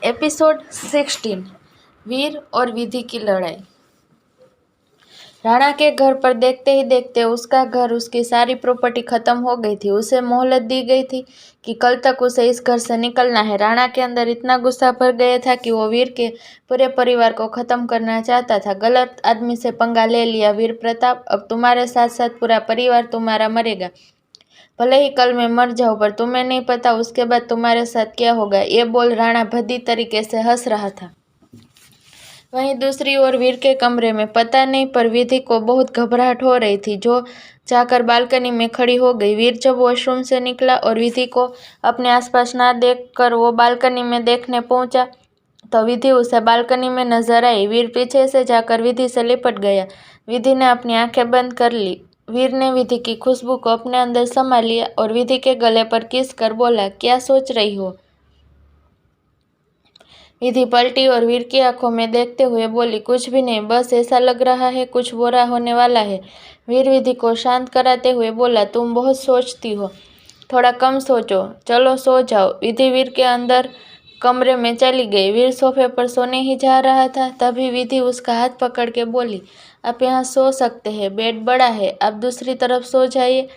Episode 16 वीर और विधि की लड़ाई। राणा के घर पर देखते ही देखते उसका घर, उसकी सारी प्रॉपर्टी खत्म हो गई थी। उसे मोहलत दी गई थी कि कल तक उसे इस घर से निकलना है। राणा के अंदर इतना गुस्सा भर गया था कि वो वीर के पूरे परिवार को खत्म करना चाहता था। गलत आदमी से पंगा ले लिया वीर प्रताप। अब तुम्हारे साथ साथ पूरा परिवार तुम्हारा मरेगा। भले ही कल मैं मर जाऊं, पर तुम्हें नहीं पता उसके बाद तुम्हारे साथ क्या होगा। ये बोल राणा भद्दी तरीके से हंस रहा था। वहीं दूसरी ओर वीर के कमरे में पता नहीं पर विधि को बहुत घबराहट हो रही थी, जो जाकर बालकनी में खड़ी हो गई। वीर जब वॉशरूम से निकला और विधि को अपने आसपास ना देखकर वो बालकनी में देखने पहुंचा तो विधि उसे बालकनी में नजर आई। वीर पीछे से जाकर विधि से लिपट गया। विधि ने अपनी आंखें बंद कर ली। वीर ने विधि की खुशबू को अपने अंदर समा लिया और विधि के गले पर किस कर बोला, क्या सोच रही हो। विधि पलटी और वीर की आंखों में देखते हुए बोली, कुछ भी नहीं, बस ऐसा लग रहा है कुछ बुरा होने वाला है। वीर विधि को शांत कराते हुए बोला, तुम बहुत सोचती हो, थोड़ा कम सोचो, चलो सो जाओ। विधि वीर के अंदर कमरे में चली गई। वीर सोफे पर सोने ही जा रहा था, तभी विधि उसका हाथ पकड़ के बोली, आप यहाँ सो सकते हैं, बेड बड़ा है, आप दूसरी तरफ सो जाइए।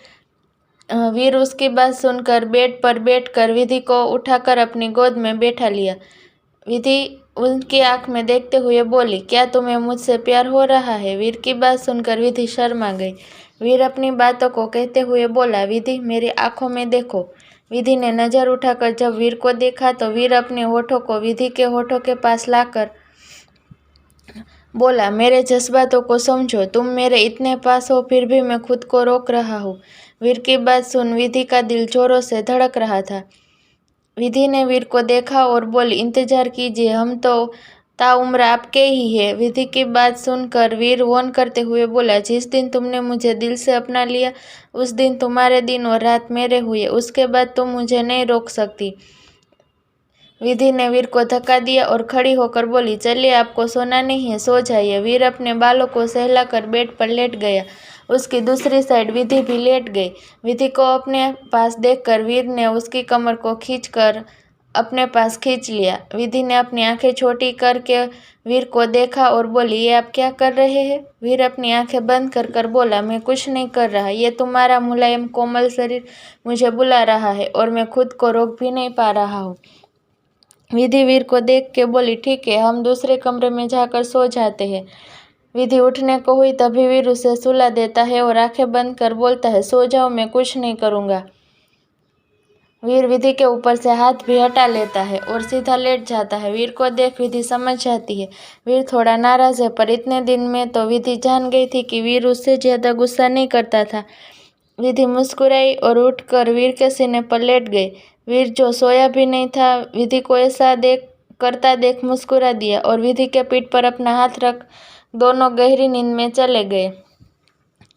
वीर उसकी बात सुनकर बेड पर बैठकर विधि को उठाकर अपनी गोद में बैठा लिया। विधि उनकी आंख में देखते हुए बोली, क्या तुम्हें मुझसे प्यार हो रहा है। वीर की बात सुनकर विधि शर्मा गई। वीर अपनी बातों को कहते हुए बोला, विधि मेरी आंखों में देखो। विधि ने नजर उठाकर जब वीर को देखा तो वीर अपने होठों को विधि के होठों के पास लाकर बोला, मेरे जज्बातों को समझो, तुम मेरे इतने पास हो फिर भी मैं खुद को रोक रहा हूँ। वीर की बात सुन विधि का दिल जोरों से धड़क रहा था। विधि ने वीर को देखा और बोली, इंतजार कीजिए, हम तो ताउम्र आपके ही है। विधि की बात सुनकर वीर वॉन करते हुए बोला, जिस दिन तुमने मुझे दिल से अपना लिया उस दिन तुम्हारे दिन और रात मेरे हुए, उसके बाद तुम मुझे नहीं रोक सकती। विधि ने वीर को धक्का दिया और खड़ी होकर बोली, चलिए आपको सोना नहीं है, सो जाइए। वीर अपने बालों को सहलाकर बेड पर लेट गया। उसकी दूसरी साइड विधि भी लेट गई। विधि को अपने पास देखकर वीर ने उसकी कमर को खींचकर अपने पास खींच लिया। विधि ने अपनी आंखें छोटी करके वीर को देखा और बोली, ये आप क्या कर रहे हैं। वीर अपनी आंखें बंद कर कर बोला, मैं कुछ नहीं कर रहा, ये तुम्हारा मुलायम कोमल शरीर मुझे बुला रहा है और मैं खुद को रोक भी नहीं पा रहा हूँ। विधि वीर को देख के बोली, ठीक है, हम दूसरे कमरे में जाकर सो जाते हैं। विधि उठने को हुई तभी वीर उसे सुला देता है और आंखें बंद कर बोलता है, सो जाओ, मैं कुछ नहीं करूँगा। वीर विधि के ऊपर से हाथ भी हटा लेता है और सीधा लेट जाता है। वीर को देख विधि समझ जाती है। वीर थोड़ा नाराज है, पर इतने दिन में तो विधि जान गई थी कि वीर उससे ज़्यादा गुस्सा नहीं करता था। विधि मुस्कुराई और उठकर वीर के सीने पर लेट गई। वीर जो सोया भी नहीं था, विधि को ऐसा देख मुस्कुरा दिया और विधि के पीठ पर अपना हाथ रख दोनों गहरी नींद में चले गए।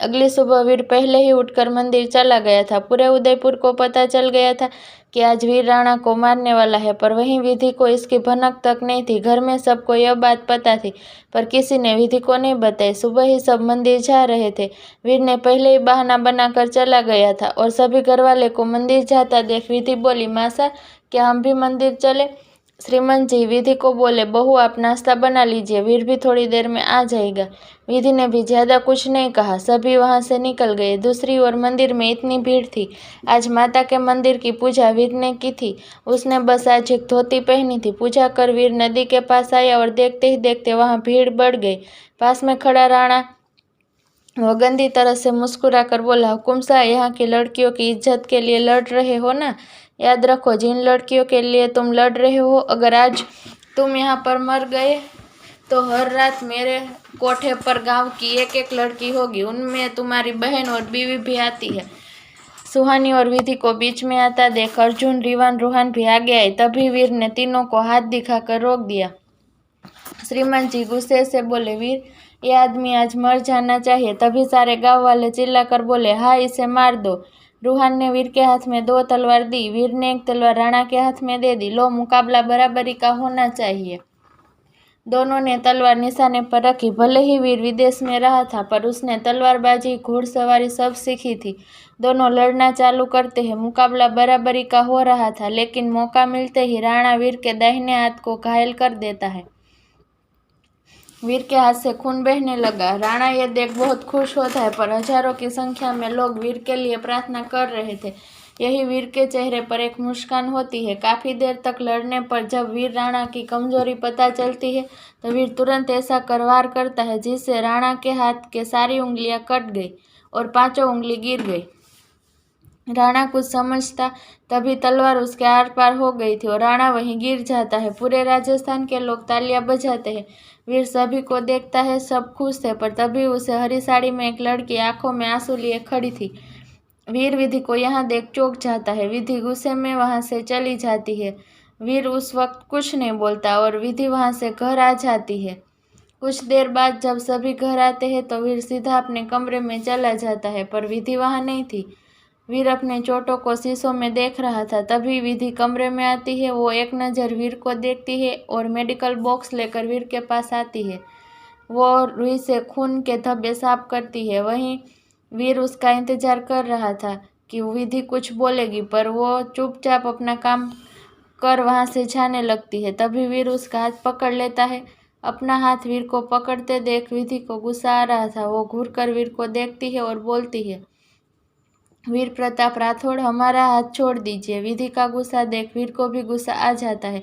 अगली सुबह वीर पहले ही उठकर मंदिर चला गया था। पूरे उदयपुर को पता चल गया था कि आज वीर राणा को मारने वाला है, पर वहीं विधि को इसकी भनक तक नहीं थी। घर में सबको यह बात पता थी, पर किसी ने विधि को नहीं बताई। सुबह ही सब मंदिर जा रहे थे। वीर ने पहले ही बहाना बनाकर चला गया था और सभी घरवाले को मंदिर जाता देख विधि बोली, मासा क्या हम भी मंदिर चले। श्रीमंत जी विधि को बोले, बहू आप नाश्ता बना लीजिए, वीर भी थोड़ी देर में आ जाएगा। विधि ने भी ज्यादा कुछ नहीं कहा, सभी वहां से निकल गए। दूसरी ओर मंदिर में इतनी भीड़ थी। आज माता के मंदिर की पूजा वीर ने की थी। उसने बस आज एक धोती पहनी थी। पूजा कर वीर नदी के पास आया और देखते ही देखते वहां भीड़ बढ़ गई। पास में खड़ा राणा वो गंदी तरह से मुस्कुरा कर बोला, हुकुम शाह, यहाँ की लड़कियों की इज्जत के लिए लड़ रहे हो ना। याद रखो, जिन लड़कियों के लिए तुम लड़ रहे हो, अगर आज तुम यहाँ पर मर गए तो हर रात मेरे कोठे पर गांव की एक एक लड़की होगी, उनमें तुम्हारी बहन और बीवी भी आती है। सुहानी और विधि को बीच में आता देख अर्जुन, रिवान, रूहान भी आगे आए। तभी वीर ने तीनों को हाथ दिखाकर रोक दिया। श्रीमान जी गुस्से से बोले, वीर ये आदमी आज मर जाना चाहिए। तभी सारे गांव वाले चिल्लाकर बोले, हाँ इसे मार दो। रूहान ने वीर के हाथ में 2 तलवार दी। वीर ने एक तलवार राणा के हाथ में दे दी। लो, मुकाबला बराबरी का होना चाहिए। दोनों ने तलवार निशाने पर रखी। भले ही वीर विदेश में रहा था, पर उसने तलवारबाजी, घुड़सवारी सब सीखी थी। दोनों लड़ना चालू करते हैं। मुकाबला बराबरी का हो रहा था, लेकिन मौका मिलते ही राणा वीर के दाहिने हाथ को घायल कर देता है। वीर के हाथ से खून बहने लगा। राणा ये देख बहुत खुश होता है, पर हजारों की संख्या में लोग वीर के लिए प्रार्थना कर रहे थे। यही वीर के चेहरे पर एक मुस्कान होती है। काफी देर तक लड़ने पर जब वीर राणा की कमजोरी पता चलती है, तो वीर तुरंत ऐसा वार करता है जिससे राणा के हाथ के सारी उंगलियां कट गई और 5 उंगली गिर गई। राणा कुछ समझता तभी तलवार उसके आर पार हो गई थी और राणा वहीं गिर जाता है। पूरे राजस्थान के लोग तालियां बजाते हैं। वीर सभी को देखता है, सब खुश थे, पर तभी उसे हरी साड़ी में एक लड़की आंखों में आंसू लिए खड़ी थी। वीर विधि को यहाँ देख चौंक जाता है। विधि गुस्से में वहां से चली जाती है। वीर उस वक्त कुछ नहीं बोलता और विधि वहां से घर आ जाती है। कुछ देर बाद जब सभी घर आते हैं तो वीर सीधा अपने कमरे में चला जाता है, पर विधि वहां नहीं थी। वीर अपने चोटों को शीशों में देख रहा था। तभी विधि कमरे में आती है। वो एक नज़र वीर को देखती है और मेडिकल बॉक्स लेकर वीर के पास आती है। वो रुई से खून के धब्बे साफ करती है। वहीं वीर उसका इंतजार कर रहा था कि विधि कुछ बोलेगी, पर वो चुपचाप अपना काम कर वहां से जाने लगती है। तभी वीर उसका हाथ पकड़ लेता है। अपना हाथ वीर को पकड़ते देख विधि को गुस्सा आ रहा था। वो घूरकर वीर को देखती है और बोलती है, वीर प्रताप राठौड़, हमारा हाथ छोड़ दीजिए। विधि का गुस्सा देख वीर को भी गुस्सा आ जाता है।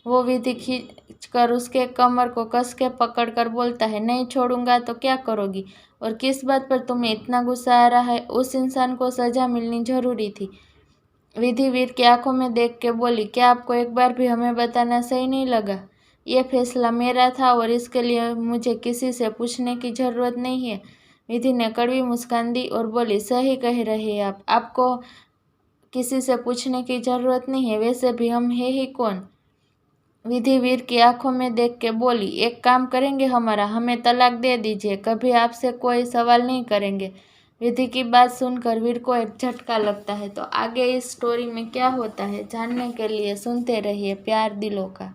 वो विधि खींचकर उसके कमर को कस के पकड़ कर बोलता है, नहीं छोड़ूंगा तो क्या करोगी? और किस बात पर तुम्हें इतना गुस्सा आ रहा है? उस इंसान को सजा मिलनी जरूरी थी। विधि वीर की आंखों में देख के बोली, क्या आपको एक बार भी हमें बताना सही नहीं लगा? ये फैसला मेरा था और इसके लिए मुझे किसी से पूछने की जरूरत नहीं है। विधि ने कड़वी मुस्कान दी और बोली, सही कह रहे हैं आप, आपको किसी से पूछने की जरूरत नहीं है। वैसे भी हम है ही कौन? विधि वीर की आंखों में देख के बोली, एक काम करेंगे हमारा, हमें तलाक दे दीजिए, कभी आपसे कोई सवाल नहीं करेंगे। विधि की बात सुनकर वीर को एक झटका लगता है। तो आगे इस स्टोरी में क्या होता है जानने के लिए सुनते रहिए प्यार दिलों का।